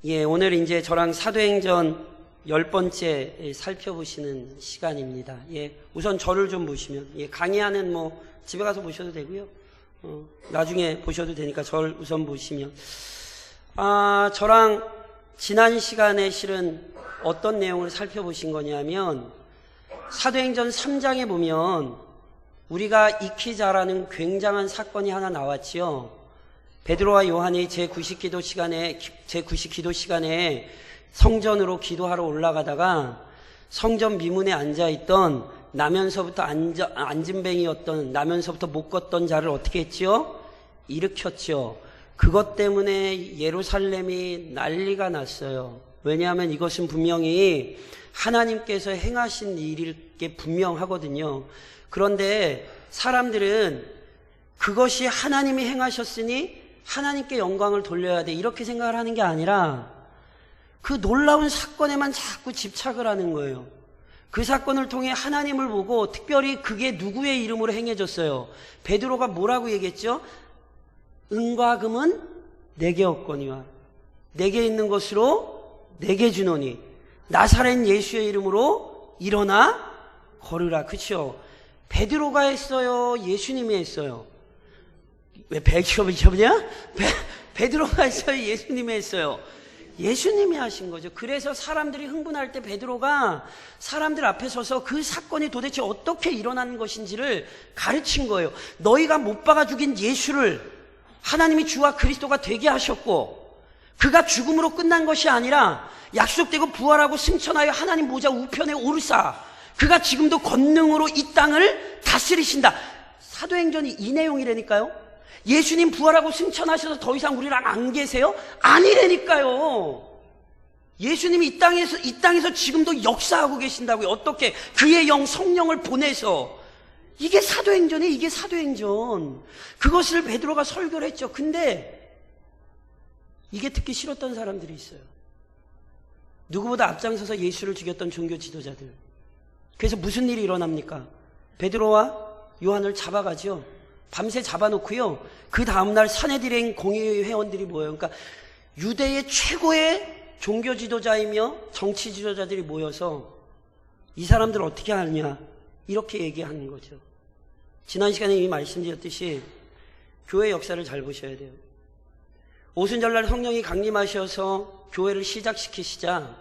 오늘 이제 저랑 사도행전 10번째 살펴보시는 시간입니다. 우선 저를 좀 보시면, 강의하는 집에 가서 보셔도 되고요. 나중에 보셔도 되니까 저를 우선 보시면. 저랑 지난 시간에 실은 어떤 내용을 살펴보신 거냐면, 사도행전 3장에 보면 우리가 익히 잘 아는 굉장한 사건이 하나 나왔지요. 베드로와 요한이 제90기도 시간에 성전으로 기도하러 올라가다가 성전 미문에 앉아있던 나면서부터 앉은뱅이였던 나면서부터 못 걷던 자를 어떻게 했지요? 일으켰죠. 그것 때문에 예루살렘이 난리가 났어요. 왜냐하면 이것은 분명히 하나님께서 행하신 일일 게 분명하거든요. 그런데 사람들은 그것이 하나님이 행하셨으니 하나님께 영광을 돌려야 돼, 이렇게 생각을 하는 게 아니라 그 놀라운 사건에만 자꾸 집착을 하는 거예요. 그 사건을 통해 하나님을 보고, 특별히 그게 누구의 이름으로 행해졌어요? 베드로가 뭐라고 얘기했죠? 은과 금은 내게 없거니와 내게 있는 것으로 내게 주노니 나사렛 예수의 이름으로 일어나 걸으라. 그렇죠? 베드로가 했어요? 예수님이 했어요? 왜 베드로냐? 베드로가 했어요? 예수님이 했어요? 예수님이 하신 거죠. 그래서 사람들이 흥분할 때 베드로가 사람들 앞에 서서 그 사건이 도대체 어떻게 일어나는 것인지를 가르친 거예요. 너희가 못 박아 죽인 예수를 하나님이 주와 그리스도가 되게 하셨고, 그가 죽음으로 끝난 것이 아니라 약속되고 부활하고 승천하여 하나님 보좌 우편에 오르사 그가 지금도 권능으로 이 땅을 다스리신다. 사도행전이 이 내용이라니까요. 예수님 부활하고 승천하셔서 더 이상 우리랑 안 계세요? 아니라니까요. 예수님이 이 땅에서 지금도 역사하고 계신다고요. 어떻게? 그의 영 성령을 보내서. 이게 사도행전이에요. 이게 사도행전. 그것을 베드로가 설교를 했죠. 근데 이게 듣기 싫었던 사람들이 있어요. 누구보다 앞장서서 예수를 죽였던 종교 지도자들. 그래서 무슨 일이 일어납니까? 베드로와 요한을 잡아가죠. 밤새 잡아놓고요. 그 다음날 사내들행 공의회 회원들이 모여요. 그러니까 유대의 최고의 종교 지도자이며 정치 지도자들이 모여서 이 사람들 어떻게 하느냐, 이렇게 얘기하는 거죠. 지난 시간에 이미 말씀드렸듯이 교회 역사를 잘 보셔야 돼요. 오순절날 성령이 강림하셔서 교회를 시작시키시자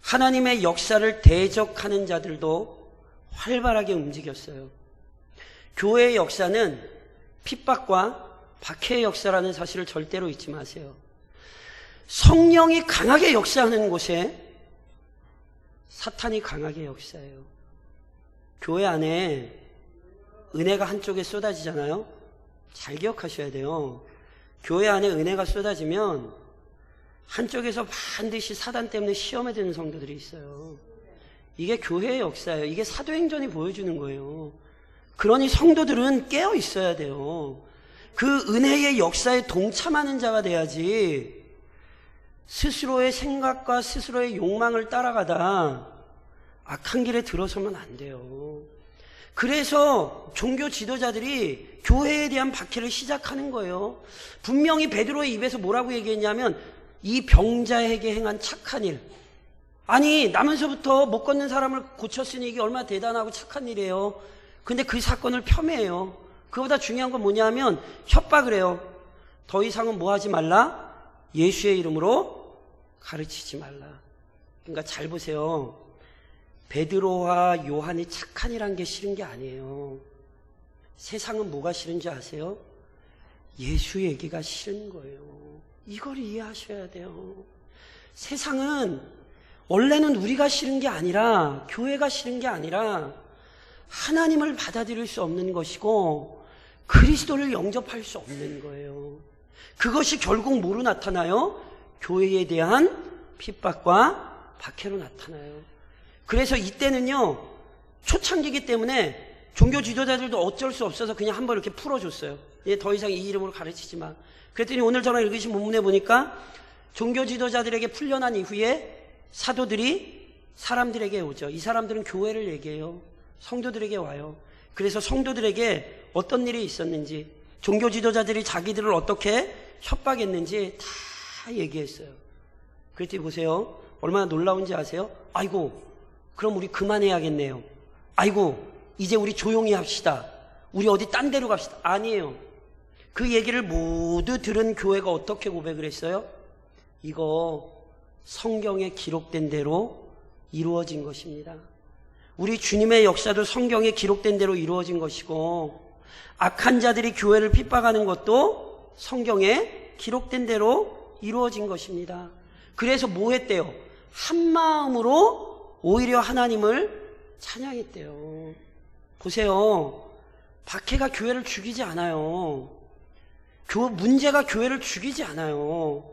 하나님의 역사를 대적하는 자들도 활발하게 움직였어요. 교회의 역사는 핍박과 박해의 역사라는 사실을 절대로 잊지 마세요. 성령이 강하게 역사하는 곳에 사탄이 강하게 역사해요. 교회 안에 은혜가 한쪽에 쏟아지잖아요. 잘 기억하셔야 돼요. 교회 안에 은혜가 쏟아지면 한쪽에서 반드시 사단 때문에 시험에 드는 성도들이 있어요. 이게 교회의 역사예요. 이게 사도행전이 보여주는 거예요. 그러니 성도들은 깨어 있어야 돼요. 그 은혜의 역사에 동참하는 자가 돼야지 스스로의 생각과 스스로의 욕망을 따라가다 악한 길에 들어서면 안 돼요. 그래서 종교 지도자들이 교회에 대한 박해를 시작하는 거예요. 분명히 베드로의 입에서 뭐라고 얘기했냐면, 이 병자에게 행한 착한 일. 아니, 나면서부터 못 걷는 사람을 고쳤으니 이게 얼마나 대단하고 착한 일이에요. 근데 그 사건을 폄훼해요. 그보다 중요한 건 뭐냐면 협박을 해요. 더 이상은 뭐 하지 말라? 예수의 이름으로 가르치지 말라. 그러니까 잘 보세요. 베드로와 요한이 착한 일 한 게 싫은 게 아니에요. 세상은 뭐가 싫은지 아세요? 예수 얘기가 싫은 거예요. 이걸 이해하셔야 돼요. 세상은 원래는 우리가 싫은 게 아니라, 교회가 싫은 게 아니라 하나님을 받아들일 수 없는 것이고 그리스도를 영접할 수 없는 거예요. 그것이 결국 뭐로 나타나요? 교회에 대한 핍박과 박해로 나타나요. 그래서 이때는요, 초창기이기 때문에 종교 지도자들도 어쩔 수 없어서 그냥 한번 이렇게 풀어줬어요. 더 이상 이 이름으로 가르치지 마. 그랬더니 오늘 저랑 읽으신 본문에 보니까 종교 지도자들에게 풀려난 이후에 사도들이 사람들에게 오죠. 이 사람들은 교회를 얘기해요. 성도들에게 와요. 그래서 성도들에게 어떤 일이 있었는지, 종교 지도자들이 자기들을 어떻게 협박했는지 다 얘기했어요. 그랬더니 보세요. 얼마나 놀라운지 아세요? 아이고, 그럼 우리 그만해야겠네요. 아이고, 이제 우리 조용히 합시다. 우리 어디 딴 데로 갑시다. 아니에요. 그 얘기를 모두 들은 교회가 어떻게 고백을 했어요? 이거 성경에 기록된 대로 이루어진 것입니다. 우리 주님의 역사도 성경에 기록된 대로 이루어진 것이고, 악한 자들이 교회를 핍박하는 것도 성경에 기록된 대로 이루어진 것입니다. 그래서 뭐 했대요? 한 마음으로 오히려 하나님을 찬양했대요. 보세요. 박해가 교회를 죽이지 않아요. 문제가 교회를 죽이지 않아요.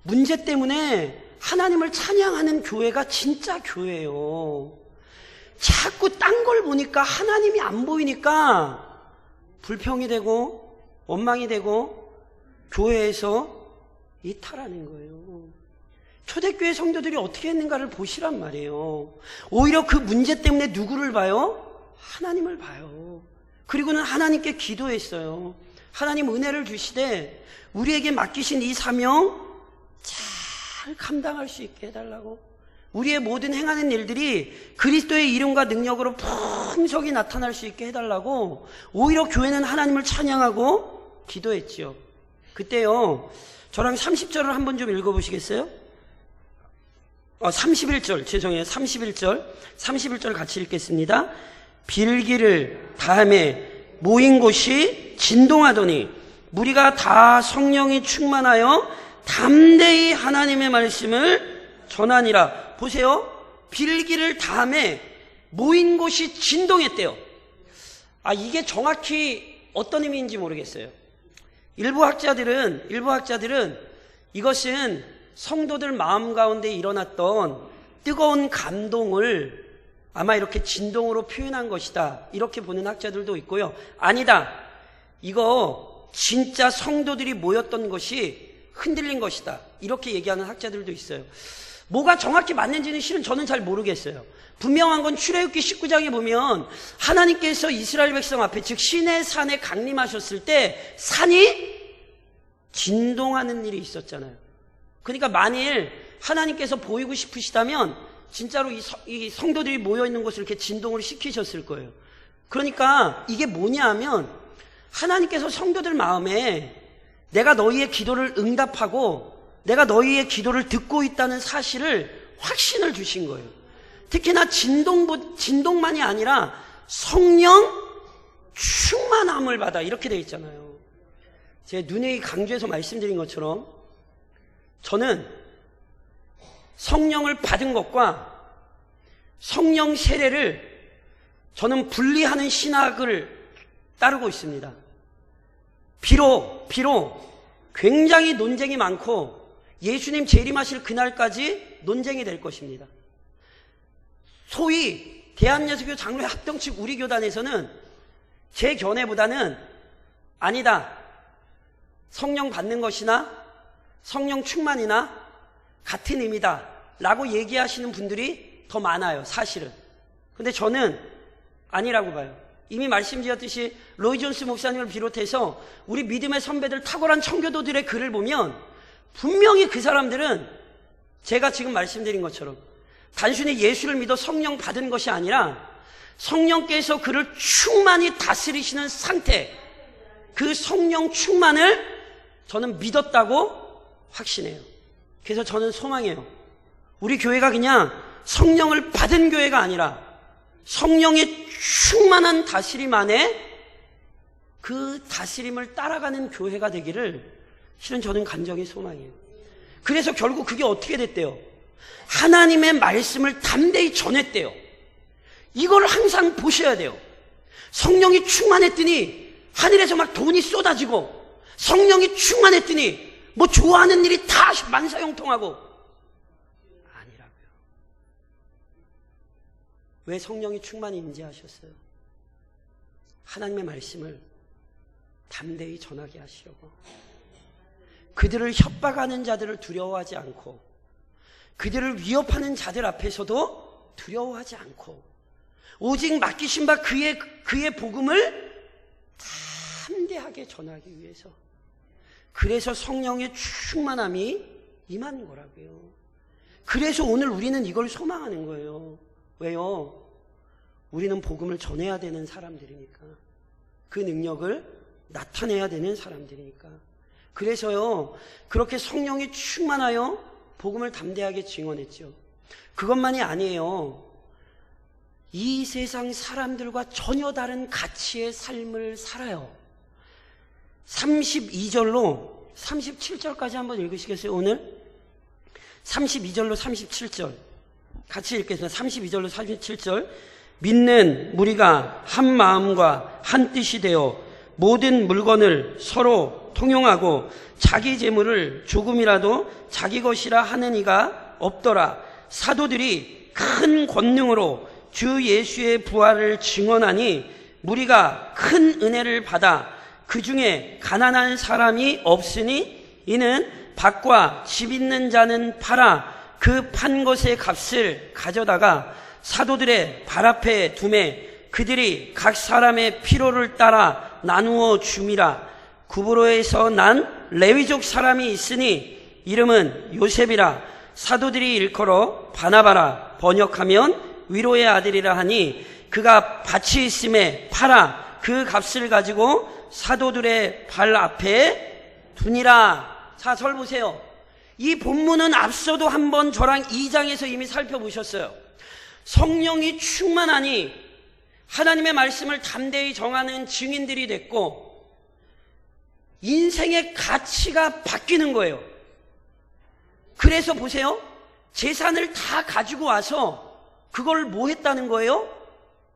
문제 때문에 하나님을 찬양하는 교회가 진짜 교회예요. 자꾸 딴 걸 보니까 하나님이 안 보이니까 불평이 되고 원망이 되고 교회에서 이탈하는 거예요. 초대교회 성도들이 어떻게 했는가를 보시란 말이에요. 오히려 그 문제 때문에 누구를 봐요? 하나님을 봐요. 그리고는 하나님께 기도했어요. 하나님 은혜를 주시되 우리에게 맡기신 이 사명 잘 감당할 수 있게 해달라고. 우리의 모든 행하는 일들이 그리스도의 이름과 능력으로 풍성히 나타날 수 있게 해달라고 오히려 교회는 하나님을 찬양하고 기도했지요. 그때요, 저랑 30절을 한번 좀 읽어보시겠어요? 31절, 죄송해요. 31절 같이 읽겠습니다. 빌기를 다음에 모인 곳이 진동하더니 무리가 다 성령이 충만하여 담대히 하나님의 말씀을 전하니라. 보세요. 빌기를 다음에 모인 곳이 진동했대요. 이게 정확히 어떤 의미인지 모르겠어요. 일부 학자들은 이것은 성도들 마음 가운데 일어났던 뜨거운 감동을 아마 이렇게 진동으로 표현한 것이다, 이렇게 보는 학자들도 있고요. 아니다, 이거 진짜 성도들이 모였던 것이 흔들린 것이다, 이렇게 얘기하는 학자들도 있어요. 뭐가 정확히 맞는지는 실은 저는 잘 모르겠어요. 분명한 건 출애굽기 19장에 보면 하나님께서 이스라엘 백성 앞에, 즉 시내산에 강림하셨을 때 산이 진동하는 일이 있었잖아요. 그러니까 만일 하나님께서 보이고 싶으시다면 진짜로 이 성도들이 모여있는 곳을 이렇게 진동을 시키셨을 거예요. 그러니까 이게 뭐냐 하면 하나님께서 성도들 마음에 내가 너희의 기도를 응답하고 내가 너희의 기도를 듣고 있다는 사실을 확신을 주신 거예요. 특히나 진동만이 아니라 성령 충만함을 받아, 이렇게 되어 있잖아요. 제 눈에 강조해서 말씀드린 것처럼 저는 성령을 받은 것과 성령 세례를 저는 분리하는 신학을 따르고 있습니다. 비록 굉장히 논쟁이 많고 예수님 재림하실 그날까지 논쟁이 될 것입니다. 소위 대한예수교 장로회 합동 측 우리 교단에서는 제 견해보다는 아니다, 성령 받는 것이나 성령 충만이나 같은 의미다 라고 얘기하시는 분들이 더 많아요, 사실은. 근데 저는 아니라고 봐요. 이미 말씀드렸듯이 로이 존스 목사님을 비롯해서 우리 믿음의 선배들, 탁월한 청교도들의 글을 보면 분명히 그 사람들은 제가 지금 말씀드린 것처럼 단순히 예수를 믿어 성령 받은 것이 아니라 성령께서 그를 충만히 다스리시는 상태, 그 성령 충만을 저는 믿었다고 확신해요. 그래서 저는 소망해요. 우리 교회가 그냥 성령을 받은 교회가 아니라 성령의 충만한 다스림 안에 그 다스림을 따라가는 교회가 되기를 실은 저는 간절히 소망해요. 그래서 결국 그게 어떻게 됐대요? 하나님의 말씀을 담대히 전했대요. 이걸 항상 보셔야 돼요. 성령이 충만했더니 하늘에서 막 돈이 쏟아지고, 성령이 충만했더니 뭐 좋아하는 일이 다 만사형통하고, 아니라고요. 왜 성령이 충만히 임재하셨어요? 하나님의 말씀을 담대히 전하게 하시려고. 그들을 협박하는 자들을 두려워하지 않고, 그들을 위협하는 자들 앞에서도 두려워하지 않고, 오직 맡기신 바 그의 복음을 담대하게 전하기 위해서. 그래서 성령의 충만함이 임하는 거라고요. 그래서 오늘 우리는 이걸 소망하는 거예요. 왜요? 우리는 복음을 전해야 되는 사람들이니까. 그 능력을 나타내야 되는 사람들이니까. 그래서요, 그렇게 성령이 충만하여 복음을 담대하게 증언했죠. 그것만이 아니에요. 이 세상 사람들과 전혀 다른 가치의 삶을 살아요. 32절로 37절까지 한번 읽으시겠어요, 오늘? 32절로 37절. 같이 읽겠습니다. 32절로 37절. 믿는 무리가 한 마음과 한 뜻이 되어 모든 물건을 서로 통용하고 자기 재물을 조금이라도 자기 것이라 하는 이가 없더라. 사도들이 큰 권능으로 주 예수의 부활을 증언하니 무리가 큰 은혜를 받아 그 중에 가난한 사람이 없으니 이는 밭과 집 있는 자는 팔아 그 판 것의 값을 가져다가 사도들의 발 앞에 두매 그들이 각 사람의 필요를 따라 나누어 줌이라. 구브로에서 난 레위족 사람이 있으니 이름은 요셉이라. 사도들이 일컬어 바나바라 번역하면 위로의 아들이라 하니 그가 밭이 있음에 팔아 그 값을 가지고 사도들의 발 앞에 두니라. 자, 절 보세요. 이 본문은 앞서도 한번 저랑 2장에서 이미 살펴보셨어요. 성령이 충만하니 하나님의 말씀을 담대히 정하는 증인들이 됐고 인생의 가치가 바뀌는 거예요. 그래서 보세요. 재산을 다 가지고 와서 그걸 뭐 했다는 거예요?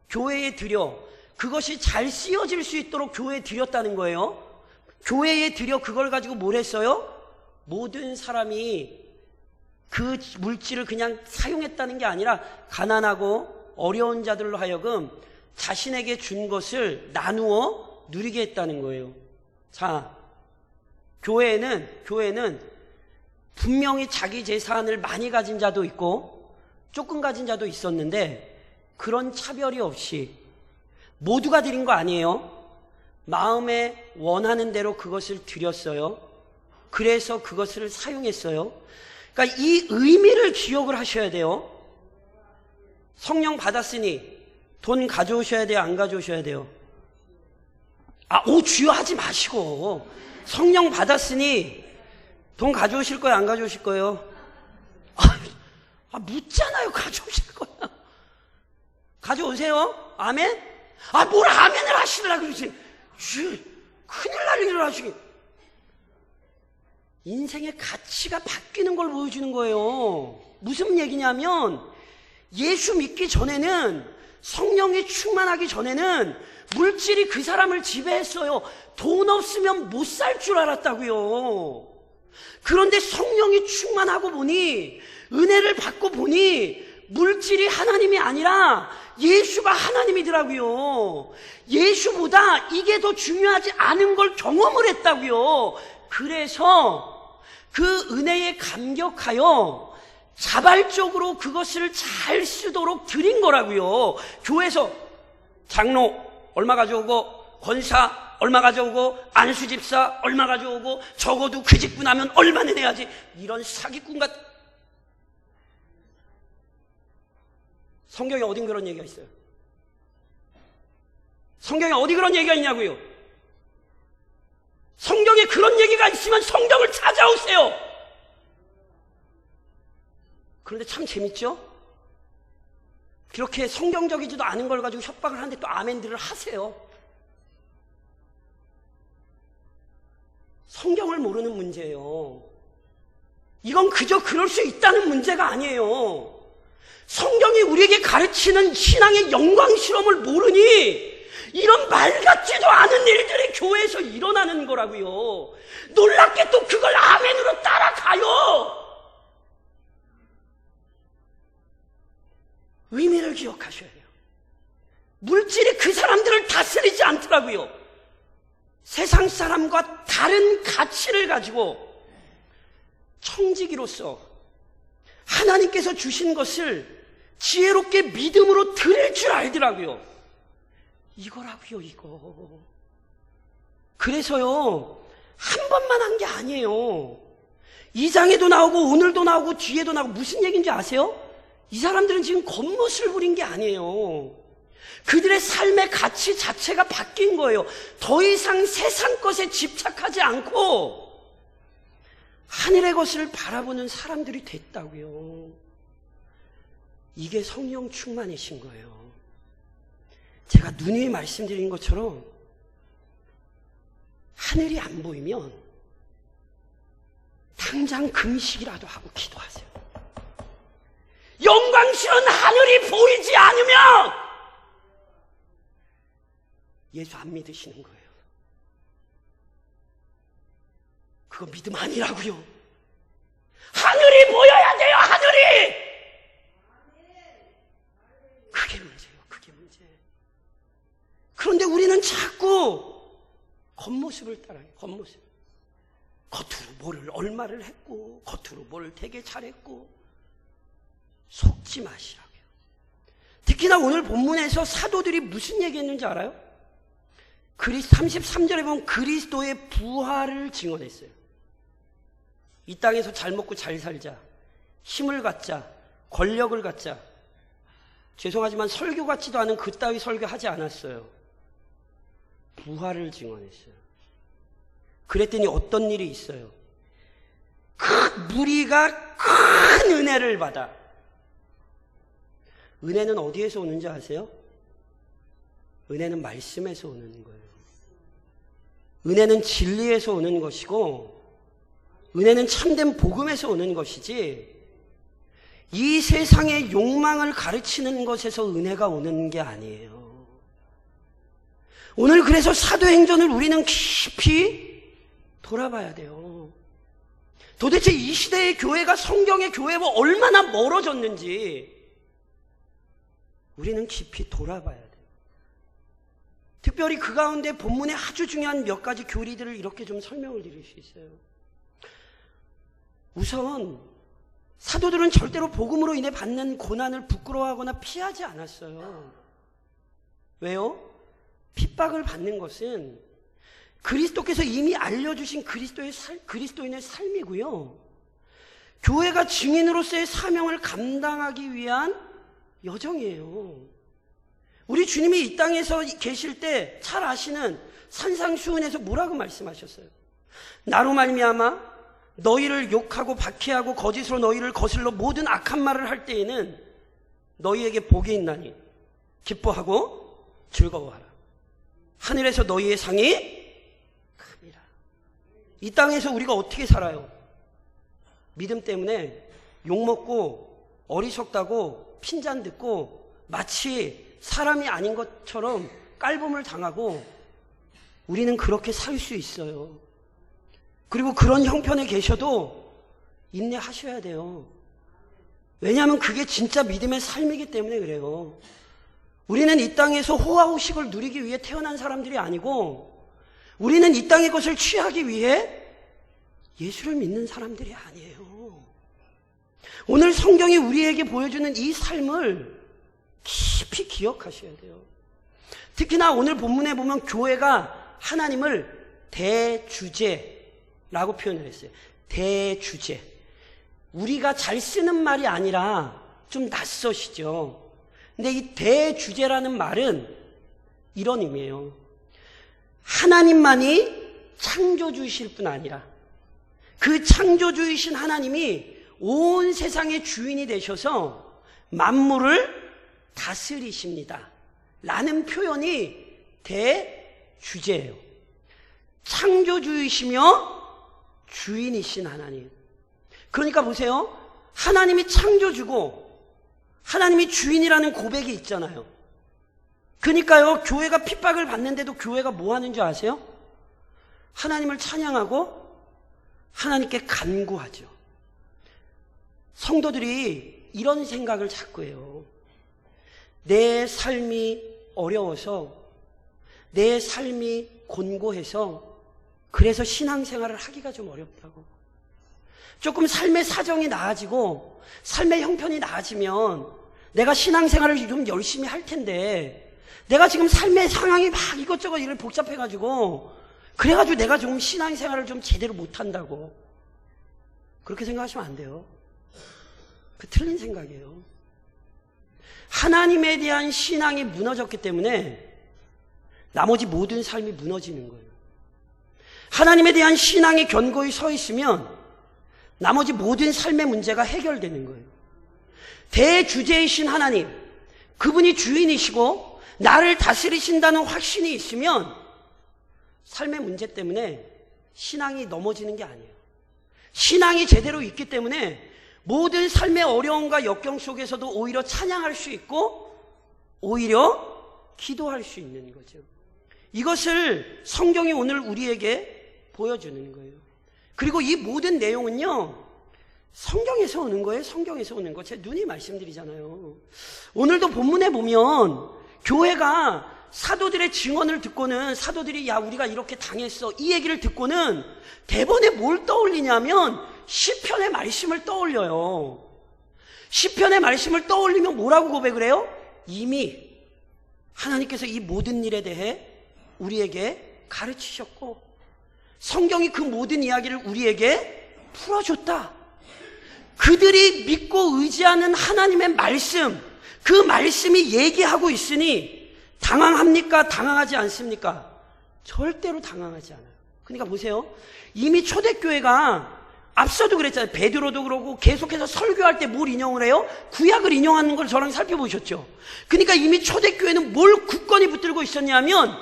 교회에 드려. 그것이 잘 쓰여질 수 있도록 교회에 드렸다는 거예요. 교회에 드려 그걸 가지고 뭘 했어요? 모든 사람이 그 물질을 그냥 사용했다는 게 아니라 가난하고 어려운 자들로 하여금 자신에게 준 것을 나누어 누리게 했다는 거예요. 자, 교회는 분명히 자기 재산을 많이 가진 자도 있고 조금 가진 자도 있었는데 그런 차별이 없이 모두가 드린 거 아니에요. 마음에 원하는 대로 그것을 드렸어요. 그래서 그것을 사용했어요. 그러니까 이 의미를 기억을 하셔야 돼요. 성령 받았으니 돈 가져오셔야 돼요? 안 가져오셔야 돼요? 주여 하지 마시고 성령 받았으니 돈 가져오실 거예요? 안 가져오실 거예요? 묻잖아요. 가져오실 거야. 가져오세요. 아멘? 뭘 아멘을 하시더라 그러지. 큰일 날 일을 하시기. 인생의 가치가 바뀌는 걸 보여주는 거예요. 무슨 얘기냐면 예수 믿기 전에는 성령이 충만하기 전에는 물질이 그 사람을 지배했어요. 돈 없으면 못 살 줄 알았다고요. 그런데 성령이 충만하고 보니 은혜를 받고 보니 물질이 하나님이 아니라 예수가 하나님이더라고요. 예수보다 이게 더 중요하지 않은 걸 경험을 했다고요. 그래서 그 은혜에 감격하여 자발적으로 그것을 잘 쓰도록 드린 거라고요. 교회에서 장로 얼마 가져오고 권사 얼마 가져오고 안수집사 얼마 가져오고 적어도 그 직분 하면 얼마나 내야지. 이런 사기꾼 같은. 성경에 어딘 그런 얘기가 있어요? 성경에 어디 그런 얘기가 있냐고요? 성경에 그런 얘기가 있으면 성경을 찾아오세요. 그런데 참 재밌죠? 그렇게 성경적이지도 않은 걸 가지고 협박을 하는데 또 아멘들을 하세요. 성경을 모르는 문제예요. 이건 그저 그럴 수 있다는 문제가 아니에요. 성경이 우리에게 가르치는 신앙의 영광 실험을 모르니 이런 말 같지도 않은 일들이 교회에서 일어나는 거라고요. 놀랍게도 그걸 아멘으로 따라가요. 의미를 기억하셔야 돼요. 물질이 그 사람들을 다스리지 않더라고요. 세상 사람과 다른 가치를 가지고 청지기로서 하나님께서 주신 것을 지혜롭게 믿음으로 드릴 줄 알더라고요. 이거라고요, 이거. 그래서요, 한 번만 한 게 아니에요. 이장에도 나오고 오늘도 나오고 뒤에도 나오고 무슨 얘기인지 아세요? 이 사람들은 지금 겉멋을 부린 게 아니에요. 그들의 삶의 가치 자체가 바뀐 거예요. 더 이상 세상 것에 집착하지 않고 하늘의 것을 바라보는 사람들이 됐다고요. 이게 성령 충만이신 거예요. 제가 누누이 말씀드린 것처럼 하늘이 안 보이면 당장 금식이라도 하고 기도하세요. 영광스러운 하늘이 보이지 않으면 예수 안 믿으시는 거예요. 그거 믿음 아니라고요. 하늘이 보여야 돼요. 하늘이. 그게 문제예요. 그게 문제. 그런데 우리는 자꾸 겉모습을 따라해요. 겉모습. 겉으로 뭐를 얼마를 했고 겉으로 뭘 되게 잘했고. 속지 마시라고요. 특히나 오늘 본문에서 사도들이 무슨 얘기했는지 알아요? 33절에 보면 그리스도의 부활을 증언했어요. 이 땅에서 잘 먹고 잘 살자, 힘을 갖자, 권력을 갖자. 죄송하지만 설교 같지도 않은 그따위 설교하지 않았어요. 부활을 증언했어요. 그랬더니 어떤 일이 있어요? 큰 무리가 큰 은혜를 받아. 은혜는 어디에서 오는지 아세요? 은혜는 말씀에서 오는 거예요. 은혜는 진리에서 오는 것이고 은혜는 참된 복음에서 오는 것이지 이 세상의 욕망을 가르치는 것에서 은혜가 오는 게 아니에요. 오늘 그래서 사도행전을 우리는 깊이 돌아봐야 돼요. 도대체 이 시대의 교회가 성경의 교회와 얼마나 멀어졌는지 우리는 깊이 돌아봐야 돼요. 특별히 그 가운데 본문에 아주 중요한 몇 가지 교리들을 이렇게 좀 설명을 드릴 수 있어요. 우선 사도들은 절대로 복음으로 인해 받는 고난을 부끄러워하거나 피하지 않았어요. 왜요? 핍박을 받는 것은 그리스도께서 이미 알려주신 그리스도인의 삶이고요. 교회가 증인으로서의 사명을 감당하기 위한 여정이에요. 우리 주님이 이 땅에서 계실 때 잘 아시는 산상수훈에서 뭐라고 말씀하셨어요? 나로 말미암아 너희를 욕하고 박해하고 거짓으로 너희를 거슬러 모든 악한 말을 할 때에는 너희에게 복이 있나니 기뻐하고 즐거워하라. 하늘에서 너희의 상이 큽니다. 이 땅에서 우리가 어떻게 살아요? 믿음 때문에 욕먹고 어리석다고 핀잔 듣고 마치 사람이 아닌 것처럼 깔봄을 당하고 우리는 그렇게 살 수 있어요. 그리고 그런 형편에 계셔도 인내하셔야 돼요. 왜냐하면 그게 진짜 믿음의 삶이기 때문에 그래요. 우리는 이 땅에서 호화호식을 누리기 위해 태어난 사람들이 아니고 우리는 이 땅의 것을 취하기 위해 예수를 믿는 사람들이 아니에요. 오늘 성경이 우리에게 보여주는 이 삶을 깊이 기억하셔야 돼요. 특히나 오늘 본문에 보면 교회가 하나님을 대주제라고 표현을 했어요. 대주제. 우리가 잘 쓰는 말이 아니라 좀 낯서시죠. 근데 이 대주제라는 말은 이런 의미예요. 하나님만이 창조주이실 뿐 아니라 그 창조주이신 하나님이 온 세상의 주인이 되셔서 만물을 다스리십니다. 라는 표현이 대주제예요. 창조주이시며 주인이신 하나님. 그러니까 보세요. 하나님이 창조주고 하나님이 주인이라는 고백이 있잖아요. 그러니까요, 교회가 핍박을 받는데도 교회가 뭐 하는 줄 아세요? 하나님을 찬양하고 하나님께 간구하죠. 성도들이 이런 생각을 자꾸 해요. 내 삶이 어려워서, 내 삶이 곤고해서 그래서 신앙생활을 하기가 좀 어렵다고. 조금 삶의 사정이 나아지고 삶의 형편이 나아지면 내가 신앙생활을 좀 열심히 할 텐데 내가 지금 삶의 상황이 막 이것저것 이렇게 복잡해가지고 그래가지고 내가 좀 신앙생활을 좀 제대로 못한다고. 그렇게 생각하시면 안 돼요. 그 틀린 생각이에요. 하나님에 대한 신앙이 무너졌기 때문에 나머지 모든 삶이 무너지는 거예요. 하나님에 대한 신앙이 견고히 서 있으면 나머지 모든 삶의 문제가 해결되는 거예요. 대주제이신 하나님, 그분이 주인이시고 나를 다스리신다는 확신이 있으면 삶의 문제 때문에 신앙이 넘어지는 게 아니에요. 신앙이 제대로 있기 때문에 모든 삶의 어려움과 역경 속에서도 오히려 찬양할 수 있고 오히려 기도할 수 있는 거죠. 이것을 성경이 오늘 우리에게 보여주는 거예요. 그리고 이 모든 내용은요, 성경에서 오는 거예요. 성경에서 오는 거. 제 눈이 말씀드리잖아요. 오늘도 본문에 보면 교회가 사도들의 증언을 듣고는 사도들이 야 우리가 이렇게 당했어 이 얘기를 듣고는 대본에 뭘 떠올리냐면 시편의 말씀을 떠올려요. 시편의 말씀을 떠올리면 뭐라고 고백을 해요? 이미 하나님께서 이 모든 일에 대해 우리에게 가르치셨고 성경이 그 모든 이야기를 우리에게 풀어줬다. 그들이 믿고 의지하는 하나님의 말씀, 그 말씀이 얘기하고 있으니 당황합니까? 당황하지 않습니까? 절대로 당황하지 않아요. 그러니까 보세요. 이미 초대교회가 앞서도 그랬잖아요. 베드로도 그러고 계속해서 설교할 때 뭘 인용을 해요? 구약을 인용하는 걸 저랑 살펴보셨죠? 그러니까 이미 초대교회는 뭘 굳건히 붙들고 있었냐면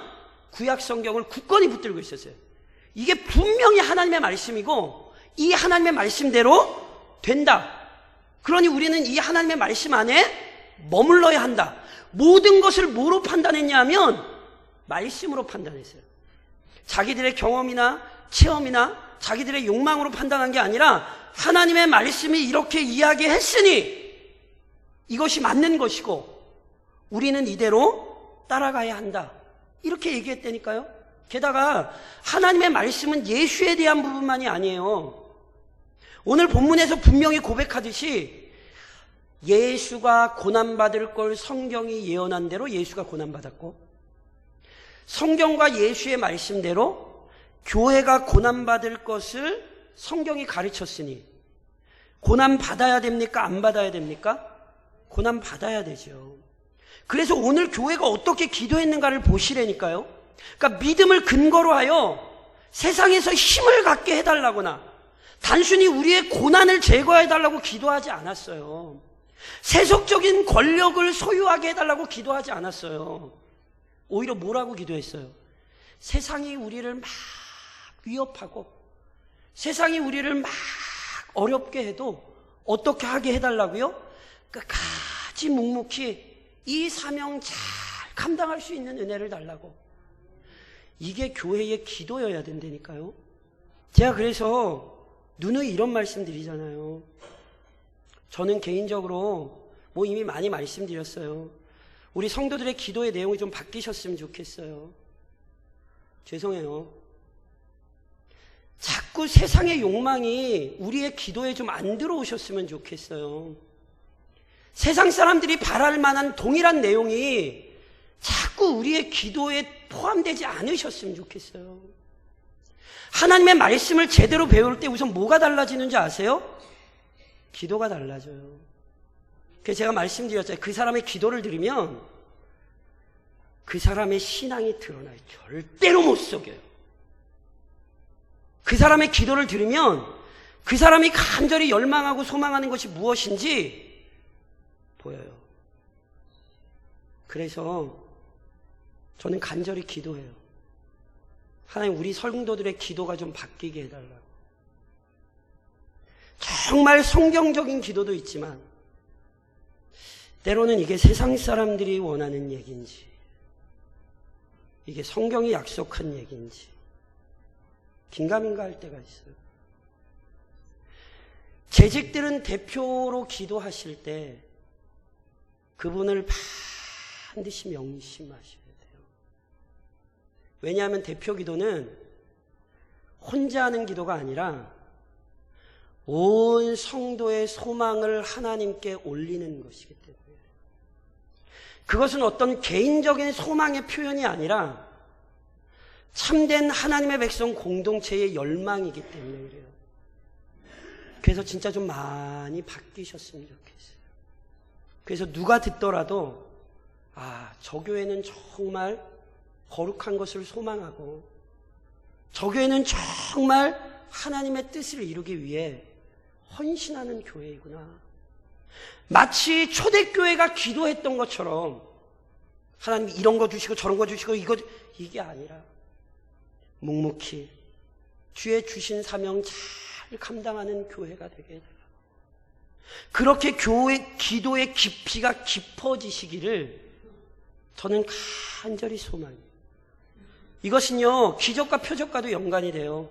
구약 성경을 굳건히 붙들고 있었어요. 이게 분명히 하나님의 말씀이고 이 하나님의 말씀대로 된다. 그러니 우리는 이 하나님의 말씀 안에 머물러야 한다. 모든 것을 뭐로 판단했냐면 말씀으로 판단했어요. 자기들의 경험이나 체험이나 자기들의 욕망으로 판단한 게 아니라 하나님의 말씀이 이렇게 이야기했으니 이것이 맞는 것이고 우리는 이대로 따라가야 한다. 이렇게 얘기했다니까요. 게다가 하나님의 말씀은 예수에 대한 부분만이 아니에요. 오늘 본문에서 분명히 고백하듯이 예수가 고난받을 걸 성경이 예언한 대로 예수가 고난받았고 성경과 예수의 말씀대로 교회가 고난받을 것을 성경이 가르쳤으니 고난받아야 됩니까? 안 받아야 됩니까? 고난받아야 되죠. 그래서 오늘 교회가 어떻게 기도했는가를 보시라니까요. 그러니까 믿음을 근거로 하여 세상에서 힘을 갖게 해달라거나 단순히 우리의 고난을 제거해달라고 기도하지 않았어요. 세속적인 권력을 소유하게 해달라고 기도하지 않았어요. 오히려 뭐라고 기도했어요? 세상이 우리를 막 위협하고 세상이 우리를 막 어렵게 해도 어떻게 하게 해달라고요? 끝까지 묵묵히 이 사명 잘 감당할 수 있는 은혜를 달라고. 이게 교회의 기도여야 된다니까요. 제가 그래서 누누이 이런 말씀 드리잖아요. 저는 개인적으로 이미 많이 말씀드렸어요. 우리 성도들의 기도의 내용이 좀 바뀌셨으면 좋겠어요. 죄송해요. 자꾸 세상의 욕망이 우리의 기도에 좀 안 들어오셨으면 좋겠어요. 세상 사람들이 바랄 만한 동일한 내용이 자꾸 우리의 기도에 포함되지 않으셨으면 좋겠어요. 하나님의 말씀을 제대로 배울 때 우선 뭐가 달라지는지 아세요? 기도가 달라져요. 그래서 제가 말씀드렸잖아요. 그 사람의 기도를 들으면 그 사람의 신앙이 드러나요. 절대로 못 속여요. 그 사람의 기도를 들으면 그 사람이 간절히 열망하고 소망하는 것이 무엇인지 보여요. 그래서 저는 간절히 기도해요. 하나님 우리 성도들의 기도가 좀 바뀌게 해달라고. 정말 성경적인 기도도 있지만 때로는 이게 세상 사람들이 원하는 얘기인지 이게 성경이 약속한 얘기인지 긴가민가 할 때가 있어요. 재직들은 대표로 기도하실 때 그분을 반드시 명심하셔야 돼요. 왜냐하면 대표 기도는 혼자 하는 기도가 아니라 온 성도의 소망을 하나님께 올리는 것이기 때문에 그것은 어떤 개인적인 소망의 표현이 아니라 참된 하나님의 백성 공동체의 열망이기 때문에 그래요. 그래서 진짜 좀 많이 바뀌셨으면 좋겠어요. 그래서 누가 듣더라도 저 교회는 정말 거룩한 것을 소망하고 저 교회는 정말 하나님의 뜻을 이루기 위해 헌신하는 교회이구나. 마치 초대교회가 기도했던 것처럼 하나님 이런 거 주시고 저런 거 주시고 이게 아니라 묵묵히 주의 주신 사명 잘 감당하는 교회가 되게 해달라고. 그렇게 교회 기도의 깊이가 깊어지시기를 저는 간절히 소망해요. 이것은요, 기적과 표적과도 연관이 돼요.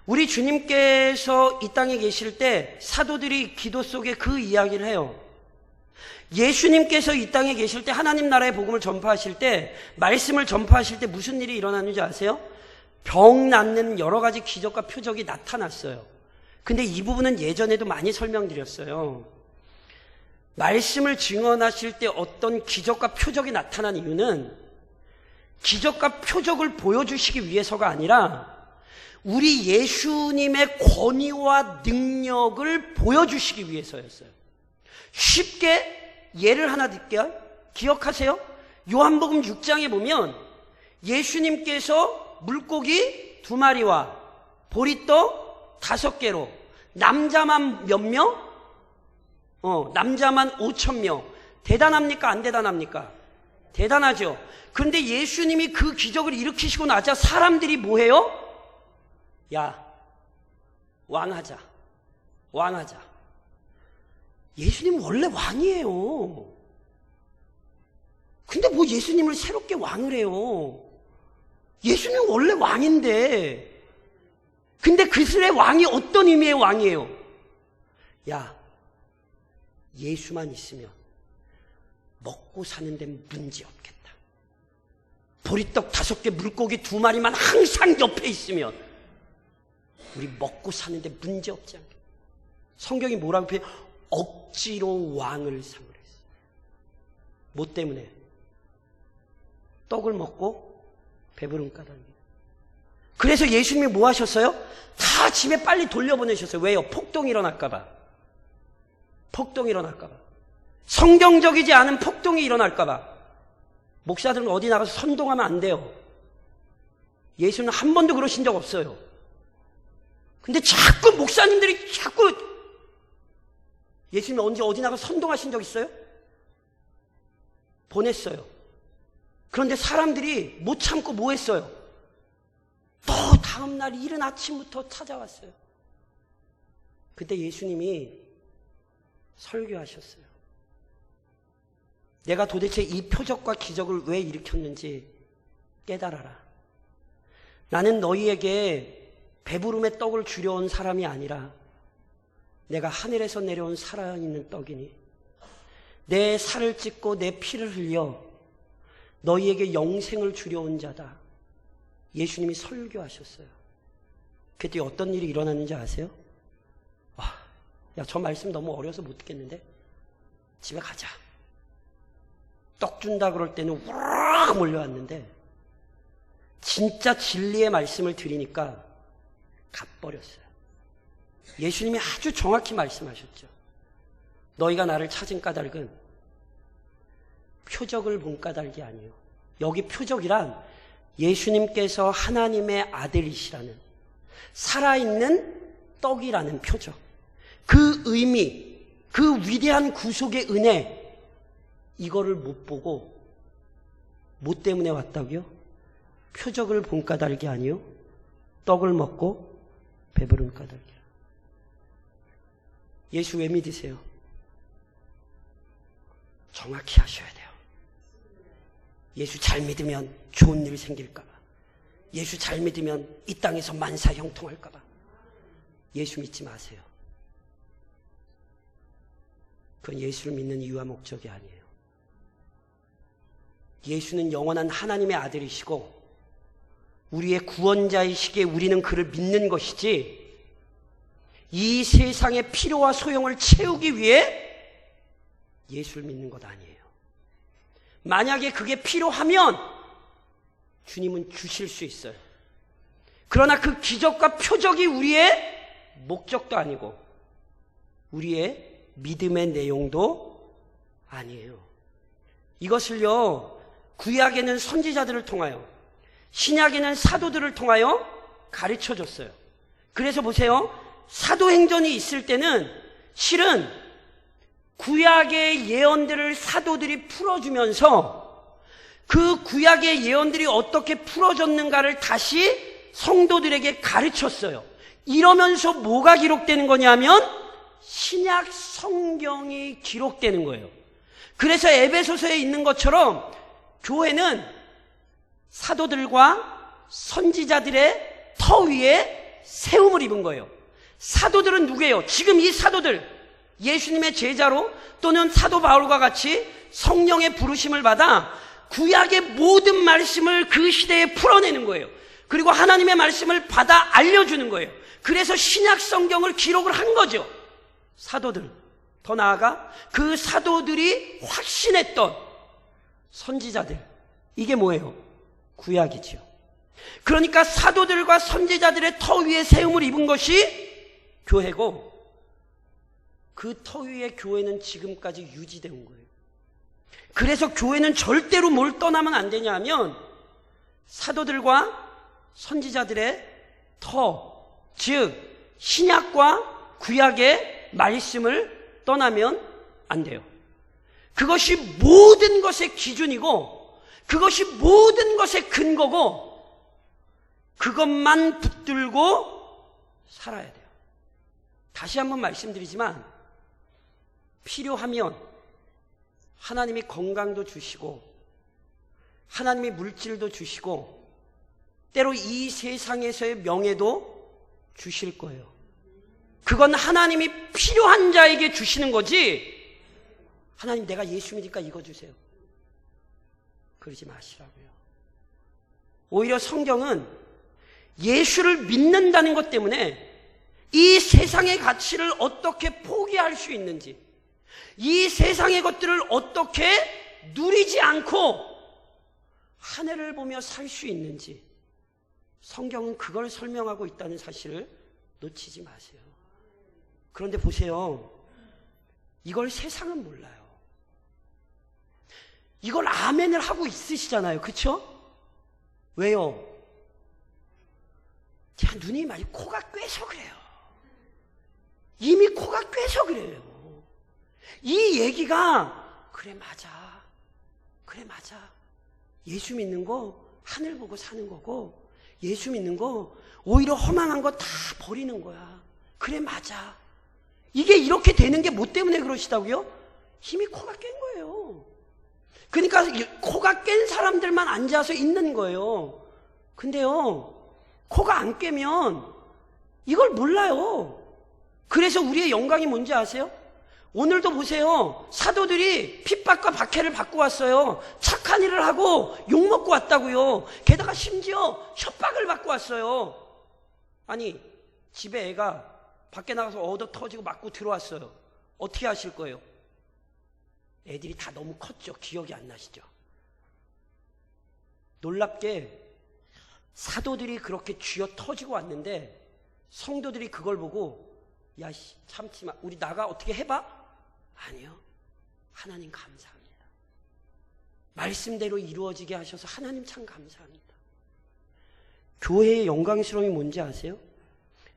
우리 주님께서 이 땅에 계실 때 사도들이 기도 속에 그 이야기를 해요. 예수님께서 이 땅에 계실 때 하나님 나라의 복음을 전파하실 때, 말씀을 전파하실 때 무슨 일이 일어나는지 아세요? 병 낫는 여러 가지 기적과 표적이 나타났어요. 근데 이 부분은 예전에도 많이 설명드렸어요. 말씀을 증언하실 때 어떤 기적과 표적이 나타난 이유는 기적과 표적을 보여주시기 위해서가 아니라 우리 예수님의 권위와 능력을 보여주시기 위해서였어요. 쉽게 예를 하나 드릴게요. 기억하세요? 요한복음 6장에 보면 예수님께서 물고기 2마리와 보리떡 5개로 남자만 몇 명? 남자만 5,000명. 대단합니까? 안 대단합니까? 대단하죠. 그런데 예수님이 그 기적을 일으키시고 나자 사람들이 뭐해요? 야, 왕하자. 예수님 원래 왕이에요. 근데 뭐 예수님을 새롭게 왕을 해요. 예수님 원래 왕인데. 근데 그들의 왕이 어떤 의미의 왕이에요? 야, 예수만 있으면 먹고 사는 데 문제 없겠다. 보리떡 5개, 물고기 2마리만 항상 옆에 있으면 우리 먹고 사는 데 문제 없지 않겠다. 성경이 뭐라고 표현해? 억지로 왕을 삼으랬어요. 뭐 때문에? 떡을 먹고 배부른 까닭이에요. 그래서 예수님이 뭐 하셨어요? 다 집에 빨리 돌려보내셨어요. 왜요? 폭동이 일어날까봐. 성경적이지 않은 폭동이 일어날까봐. 목사들은 어디 나가서 선동하면 안 돼요. 예수는 한 번도 그러신 적 없어요. 근데 자꾸 목사님들이 자꾸 예수님 언제 어디 나가서 선동하신 적 있어요? 보냈어요. 그런데 사람들이 못 참고 뭐 했어요? 또 다음날 이른 아침부터 찾아왔어요. 그때 예수님이 설교하셨어요. 내가 도대체 이 표적과 기적을 왜 일으켰는지 깨달아라. 나는 너희에게 배부름의 떡을 주려 온 사람이 아니라 내가 하늘에서 내려온 살아있는 떡이니 내 살을 찢고 내 피를 흘려 너희에게 영생을 주려 온 자다. 예수님이 설교하셨어요. 그때 어떤 일이 일어났는지 아세요? 야, 저 말씀 너무 어려서 못 듣겠는데 집에 가자. 떡 준다 그럴 때는 우르르 몰려왔는데 진짜 진리의 말씀을 드리니까 가버렸어요. 예수님이 아주 정확히 말씀하셨죠. 너희가 나를 찾은 까닭은 표적을 본 까닭이 아니에요. 여기 표적이란 예수님께서 하나님의 아들이시라는 살아있는 떡이라는 표적. 그 의미, 그 위대한 구속의 은혜, 이거를 못 보고 뭐 때문에 왔다고요? 표적을 본 까닭이 아니요, 떡을 먹고 배부른 까닭이라. 예수 왜 믿으세요? 정확히 하셔야 돼요. 예수 잘 믿으면 좋은 일 생길까 봐. 예수 잘 믿으면 이 땅에서 만사 형통할까 봐. 예수 믿지 마세요. 그건 예수를 믿는 이유와 목적이 아니에요. 예수는 영원한 하나님의 아들이시고 우리의 구원자이시기에 우리는 그를 믿는 것이지 이 세상의 필요와 소용을 채우기 위해 예수를 믿는 것 아니에요. 만약에 그게 필요하면 주님은 주실 수 있어요. 그러나 그 기적과 표적이 우리의 목적도 아니고 우리의 믿음의 내용도 아니에요. 이것을요, 구약에는 선지자들을 통하여, 신약에는 사도들을 통하여 가르쳐줬어요. 그래서 보세요. 사도행전이 있을 때는 실은 구약의 예언들을 사도들이 풀어주면서 그 구약의 예언들이 어떻게 풀어졌는가를 다시 성도들에게 가르쳤어요. 이러면서 뭐가 기록되는 거냐면 신약 성경이 기록되는 거예요. 그래서 에베소서에 있는 것처럼 교회는 사도들과 선지자들의 터 위에 세움을 입은 거예요. 사도들은 누구예요? 지금 이 사도들, 예수님의 제자로 또는 사도 바울과 같이 성령의 부르심을 받아 구약의 모든 말씀을 그 시대에 풀어내는 거예요. 그리고 하나님의 말씀을 받아 알려주는 거예요. 그래서 신약 성경을 기록을 한 거죠. 사도들. 더 나아가 그 사도들이 확신했던 선지자들. 이게 뭐예요? 구약이죠. 그러니까 사도들과 선지자들의 터 위에 세움을 입은 것이 교회고, 그 터 위에 교회는 지금까지 유지된 거예요. 그래서 교회는 절대로 뭘 떠나면 안 되냐 하면 사도들과 선지자들의 터, 즉 신약과 구약의 말씀을 떠나면 안 돼요. 그것이 모든 것의 기준이고 그것이 모든 것의 근거고 그것만 붙들고 살아야 돼요. 다시 한번 말씀드리지만 필요하면 하나님이 건강도 주시고 하나님이 물질도 주시고 때로 이 세상에서의 명예도 주실 거예요. 그건 하나님이 필요한 자에게 주시는 거지, 하나님 내가 예수 믿으니까 이거 주세요, 그러지 마시라고요. 오히려 성경은 예수를 믿는다는 것 때문에 이 세상의 가치를 어떻게 포기할 수 있는지, 이 세상의 것들을 어떻게 누리지 않고 하늘을 보며 살 수 있는지 성경은 그걸 설명하고 있다는 사실을 놓치지 마세요. 그런데 보세요. 이걸 세상은 몰라요. 이걸 아멘을 하고 있으시잖아요. 그렇죠? 왜요? 제가 눈이 많이 코가 꿰서 그래요. 이미 코가 꿰서 그래요. 이 얘기가 그래 맞아. 그래 맞아. 예수 믿는 거 하늘 보고 사는 거고 예수 믿는 거 오히려 허망한 거 다 버리는 거야. 그래 맞아. 이게 이렇게 되는 게 뭐 때문에 그러시다고요? 이미 코가 깬 거예요. 그러니까 코가 깬 사람들만 앉아서 있는 거예요. 근데요, 코가 안 깨면 이걸 몰라요. 그래서 우리의 영광이 뭔지 아세요? 오늘도 보세요. 사도들이 핍박과 박해를 받고 왔어요. 착한 일을 하고 욕먹고 왔다고요. 게다가 심지어 협박을 받고 왔어요. 아니, 집에 애가 밖에 나가서 얻어 터지고 맞고 들어왔어요. 어떻게 하실 거예요? 애들이 다 너무 컸죠. 기억이 안 나시죠? 놀랍게 사도들이 그렇게 쥐어 터지고 왔는데 성도들이 그걸 보고 야, 참지 마. 우리 나가 어떻게 해봐? 아니요. 하나님 감사합니다. 말씀대로 이루어지게 하셔서 하나님 참 감사합니다. 교회의 영광스러움이 뭔지 아세요?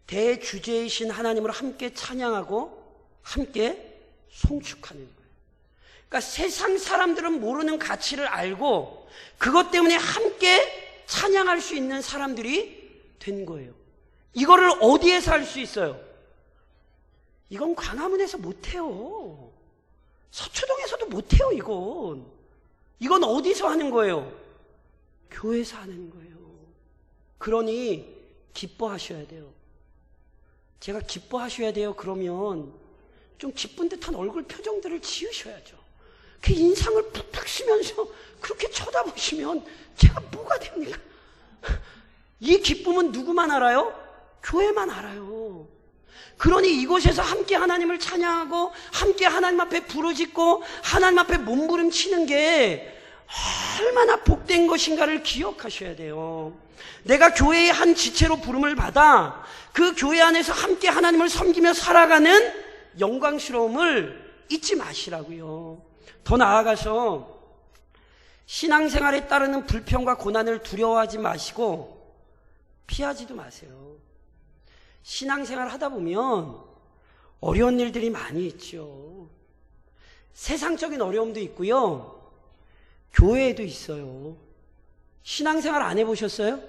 대주제이신 하나님을 함께 찬양하고 함께 송축하는 거예요. 그러니까 세상 사람들은 모르는 가치를 알고 그것 때문에 함께 찬양할 수 있는 사람들이 된 거예요. 이거를 어디에서 할 수 있어요? 이건 광화문에서 못해요. 서초동에서도 못해요. 이건 어디서 하는 거예요? 교회에서 하는 거예요. 그러니 기뻐하셔야 돼요. 제가 기뻐하셔야 돼요 그러면 좀 기쁜 듯한 얼굴 표정들을 지으셔야죠. 그 인상을 푹푹 쓰면서 그렇게 쳐다보시면 제가 뭐가 됩니까? 이 기쁨은 누구만 알아요? 교회만 알아요. 그러니 이곳에서 함께 하나님을 찬양하고 함께 하나님 앞에 부르짖고 하나님 앞에 몸부림치는 게 얼마나 복된 것인가를 기억하셔야 돼요. 내가 교회의 한 지체로 부름을 받아 그 교회 안에서 함께 하나님을 섬기며 살아가는 영광스러움을 잊지 마시라고요. 더 나아가서 신앙생활에 따르는 불평과 고난을 두려워하지 마시고 피하지도 마세요. 신앙생활 하다 보면 어려운 일들이 많이 있죠. 세상적인 어려움도 있고요. 교회에도 있어요. 신앙생활 안 해보셨어요?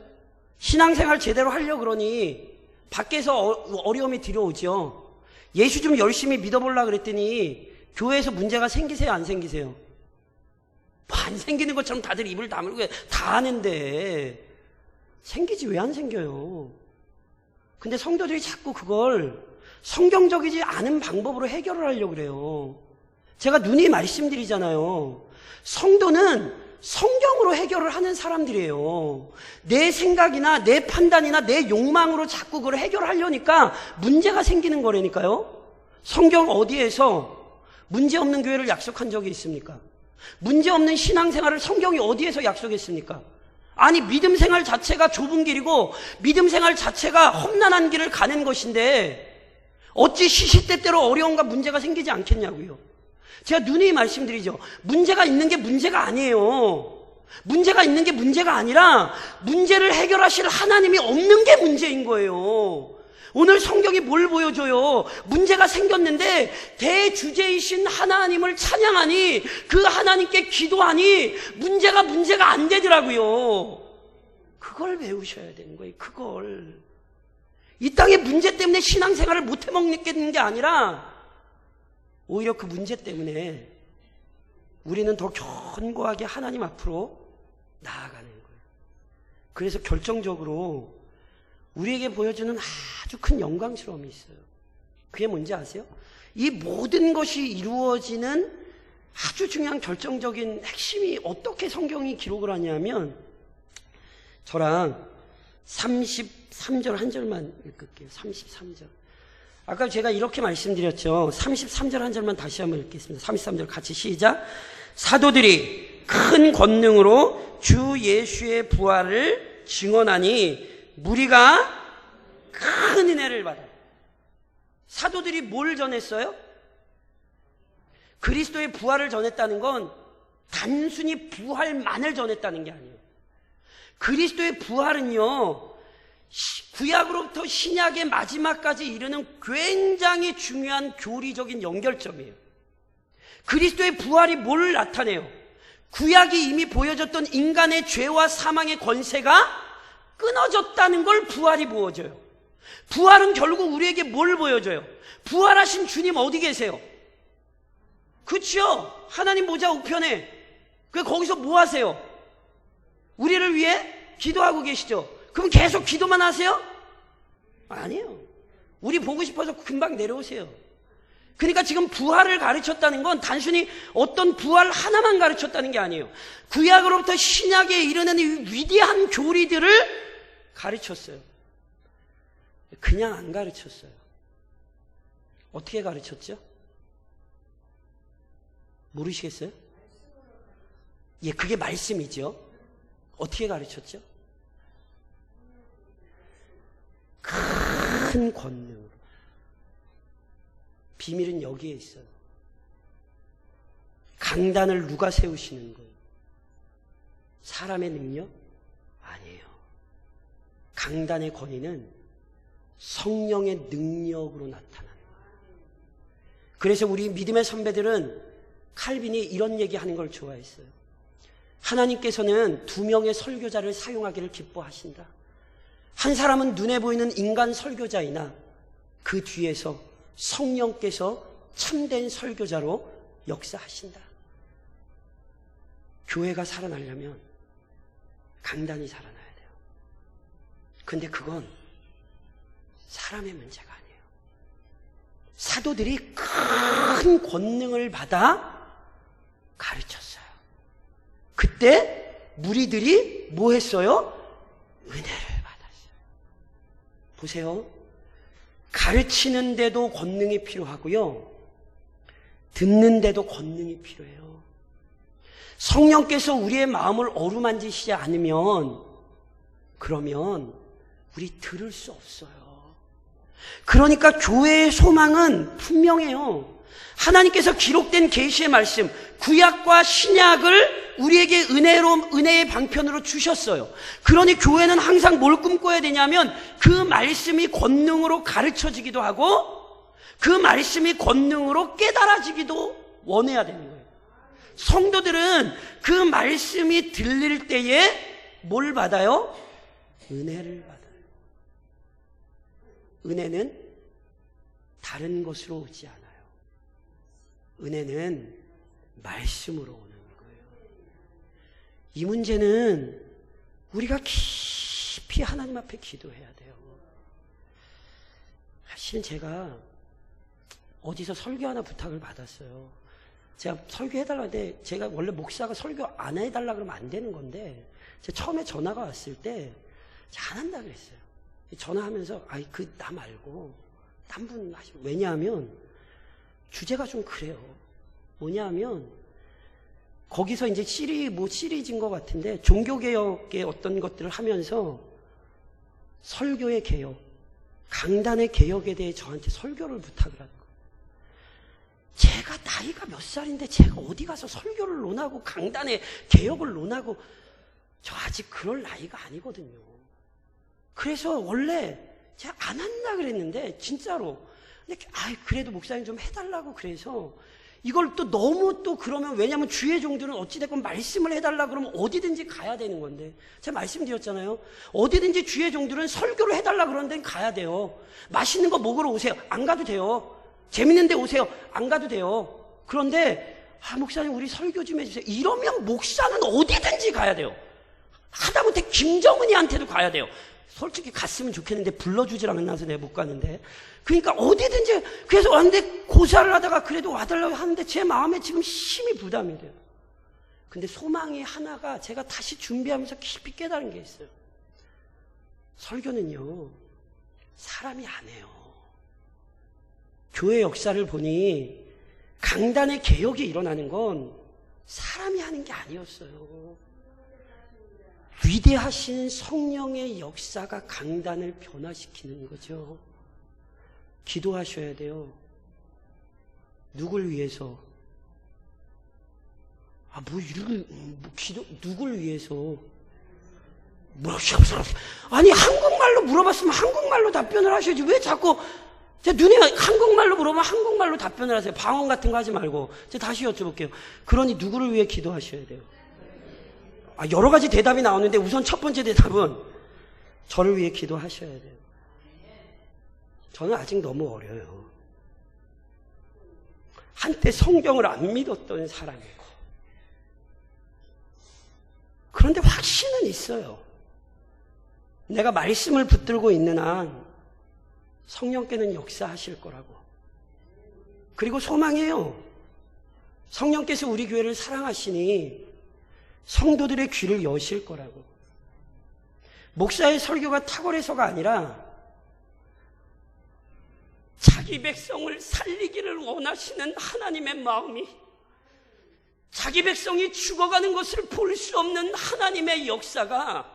신앙생활 제대로 하려고 그러니 밖에서 어려움이 들어오죠. 예수 좀 열심히 믿어보려고 그랬더니 교회에서 문제가 생기세요, 안 생기세요? 뭐 안 생기는 것처럼 다들 입을 다물고 다 아는데 생기지 왜 안 생겨요? 근데 성도들이 자꾸 그걸 성경적이지 않은 방법으로 해결을 하려고 그래요. 제가 누누이 말씀드리잖아요. 성도는 성경으로 해결을 하는 사람들이에요. 내 생각이나 내 판단이나 내 욕망으로 자꾸 그걸 해결하려니까 문제가 생기는 거라니까요. 성경 어디에서 문제없는 교회를 약속한 적이 있습니까? 문제없는 신앙생활을 성경이 어디에서 약속했습니까? 아니, 믿음 생활 자체가 좁은 길이고 믿음 생활 자체가 험난한 길을 가는 것인데 어찌 시시때때로 어려움과 문제가 생기지 않겠냐고요. 제가 누누이 말씀드리죠. 문제가 있는 게 문제가 아니에요. 문제가 있는 게 문제가 아니라 문제를 해결하실 하나님이 없는 게 문제인 거예요. 오늘 성경이 뭘 보여줘요? 문제가 생겼는데 대주제이신 하나님을 찬양하니 그 하나님께 기도하니 문제가 안 되더라고요. 그걸 배우셔야 되는 거예요. 그걸. 이 땅의 문제 때문에 신앙생활을 못 해먹는 게 아니라 오히려 그 문제 때문에 우리는 더 견고하게 하나님 앞으로 나아가는 거예요. 그래서 결정적으로 우리에게 보여주는 아주 큰 영광스러움이 있어요. 그게 뭔지 아세요? 이 모든 것이 이루어지는 아주 중요한 결정적인 핵심이 어떻게 성경이 기록을 하냐면, 저랑 33절 한 절만 읽을게요. 33절. 아까 제가 이렇게 말씀드렸죠. 33절 한 절만 다시 한번 읽겠습니다. 33절 같이 시작. 사도들이 큰 권능으로 주 예수의 부활을 증언하니 무리가 큰 은혜를 받아. 사도들이 뭘 전했어요? 그리스도의 부활을 전했다는 건 단순히 부활만을 전했다는 게 아니에요. 그리스도의 부활은요, 구약으로부터 신약의 마지막까지 이르는 굉장히 중요한 교리적인 연결점이에요. 그리스도의 부활이 뭘 나타내요? 구약이 이미 보여줬던 인간의 죄와 사망의 권세가 끊어졌다는 걸 부활이 보여줘요. 부활은 결국 우리에게 뭘 보여줘요? 부활하신 주님 어디 계세요? 그렇죠? 하나님 보좌 우편에. 거기서 뭐 하세요? 우리를 위해 기도하고 계시죠? 그럼 계속 기도만 하세요? 아니에요. 우리 보고 싶어서 금방 내려오세요. 그러니까 지금 부활을 가르쳤다는 건 단순히 어떤 부활 하나만 가르쳤다는 게 아니에요. 구약으로부터 신약에 이르는 이 위대한 교리들을 가르쳤어요. 그냥 안 가르쳤어요. 어떻게 가르쳤죠? 모르시겠어요? 예, 그게 말씀이죠. 어떻게 가르쳤죠? 큰 권능으로. 비밀은 여기에 있어요. 강단을 누가 세우시는 거예요? 사람의 능력? 아니에요. 강단의 권위는 성령의 능력으로 나타나는 거예요. 그래서 우리 믿음의 선배들은 칼빈이 이런 얘기하는 걸 좋아했어요. 하나님께서는 2명의 설교자를 사용하기를 기뻐하신다. 한 사람은 눈에 보이는 인간 설교자이나 그 뒤에서 성령께서 참된 설교자로 역사하신다. 교회가 살아나려면 강단이 살아나야 돼요. 근데 그건 사람의 문제가 아니에요. 사도들이 큰 권능을 받아 가르쳤어요. 그때 무리들이 뭐 했어요? 은혜를 받았어요. 보세요. 가르치는데도 권능이 필요하고요, 듣는데도 권능이 필요해요. 성령께서 우리의 마음을 어루만지시지 않으면 그러면 우리 들을 수 없어요. 그러니까 교회의 소망은 분명해요. 하나님께서 기록된 계시의 말씀, 구약과 신약을 우리에게 은혜의 방편으로 주셨어요. 그러니 교회는 항상 뭘 꿈꿔야 되냐면 그 말씀이 권능으로 가르쳐지기도 하고 그 말씀이 권능으로 깨달아지기도 원해야 되는 거예요. 성도들은 그 말씀이 들릴 때에 뭘 받아요? 은혜를 받아요. 은혜는 다른 것으로 오지 않아요. 은혜는 말씀으로 오는 거예요. 이 문제는 우리가 깊이 하나님 앞에 기도해야 돼요. 사실은 제가 어디서 설교 하나 부탁을 받았어요. 제가 설교해달라고 했는데 제가 원래 목사가 설교 안 해달라고 그러면 안 되는 건데 제가 처음에 전화가 왔을 때 안 한다 그랬어요. 전화하면서 나 말고 딴 분 하시고. 왜냐하면 주제가 좀 그래요. 뭐냐면 거기서 이제 시리즈인 것 같은데 종교개혁의 어떤 것들을 하면서 설교의 개혁, 강단의 개혁에 대해 저한테 설교를 부탁을 하는 거예요. 제가 나이가 몇 살인데 제가 어디 가서 설교를 논하고 강단의 개혁을 논하고 저 아직 그럴 나이가 아니거든요. 그래서 원래 제가 안 한다 그랬는데 진짜로 그래도 목사님 좀 해달라고 그래서 이걸 또 너무 또 그러면 왜냐면 주의 종들은 어찌됐건 말씀을 해달라 그러면 어디든지 가야 되는 건데 제가 말씀드렸잖아요. 어디든지 주의 종들은 설교를 해달라 그러는 데는 가야 돼요. 맛있는 거 먹으러 오세요. 안 가도 돼요. 재밌는 데 오세요. 안 가도 돼요. 그런데 목사님 우리 설교 좀 해주세요. 이러면 목사는 어디든지 가야 돼요. 하다못해 김정은이한테도 가야 돼요. 솔직히 갔으면 좋겠는데 불러주질 않아서 내가 못 가는데. 그러니까 어디든지. 그래서 왔는데 고사를 하다가 그래도 와달라고 하는데 제 마음에 지금 심히 부담이 돼요. 근데 소망이 하나가 제가 다시 준비하면서 깊이 깨달은 게 있어요. 설교는요 사람이 안 해요. 교회 역사를 보니 강단의 개혁이 일어나는 건 사람이 하는 게 아니었어요. 위대하신 성령의 역사가 강단을 변화시키는 거죠. 기도하셔야 돼요. 누굴 위해서? 누굴 위해서? 아니, 한국말로 물어봤으면 한국말로 답변을 하셔야지. 왜 자꾸, 눈에 한국말로 물어보면 한국말로 답변을 하세요. 방언 같은 거 하지 말고. 제가 다시 여쭤볼게요. 그러니 누구를 위해 기도하셔야 돼요? 여러 가지 대답이 나오는데 우선 첫 번째 대답은 저를 위해 기도하셔야 돼요. 저는 아직 너무 어려요. 한때 성경을 안 믿었던 사람이고. 그런데 확신은 있어요. 내가 말씀을 붙들고 있는 한 성령께는 역사하실 거라고. 그리고 소망해요. 성령께서 우리 교회를 사랑하시니 성도들의 귀를 여실 거라고. 목사의 설교가 탁월해서가 아니라 자기 백성을 살리기를 원하시는 하나님의 마음이, 자기 백성이 죽어가는 것을 볼 수 없는 하나님의 역사가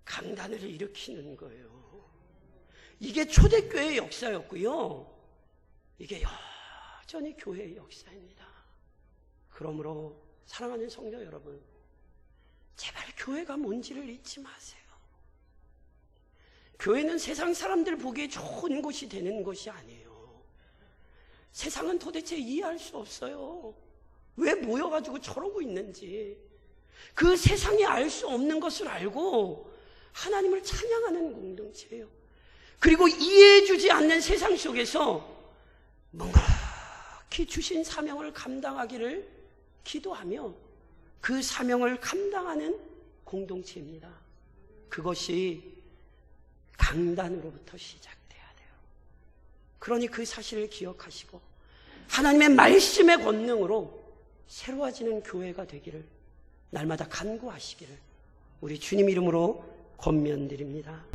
강단을 일으키는 거예요. 이게 초대교회의 역사였고요. 이게 여전히 교회의 역사입니다. 그러므로 사랑하는 성도 여러분, 제발 교회가 뭔지를 잊지 마세요. 교회는 세상 사람들 보기에 좋은 곳이 되는 것이 아니에요. 세상은 도대체 이해할 수 없어요. 왜 모여가지고 저러고 있는지. 그 세상이 알 수 없는 것을 알고 하나님을 찬양하는 공동체예요. 그리고 이해해주지 않는 세상 속에서 묵묵히 주신 사명을 감당하기를 기도하며 그 사명을 감당하는 공동체입니다. 그것이 강단으로부터 시작돼야 돼요. 그러니 그 사실을 기억하시고 하나님의 말씀의 권능으로 새로워지는 교회가 되기를 날마다 간구하시기를 우리 주님 이름으로 권면드립니다.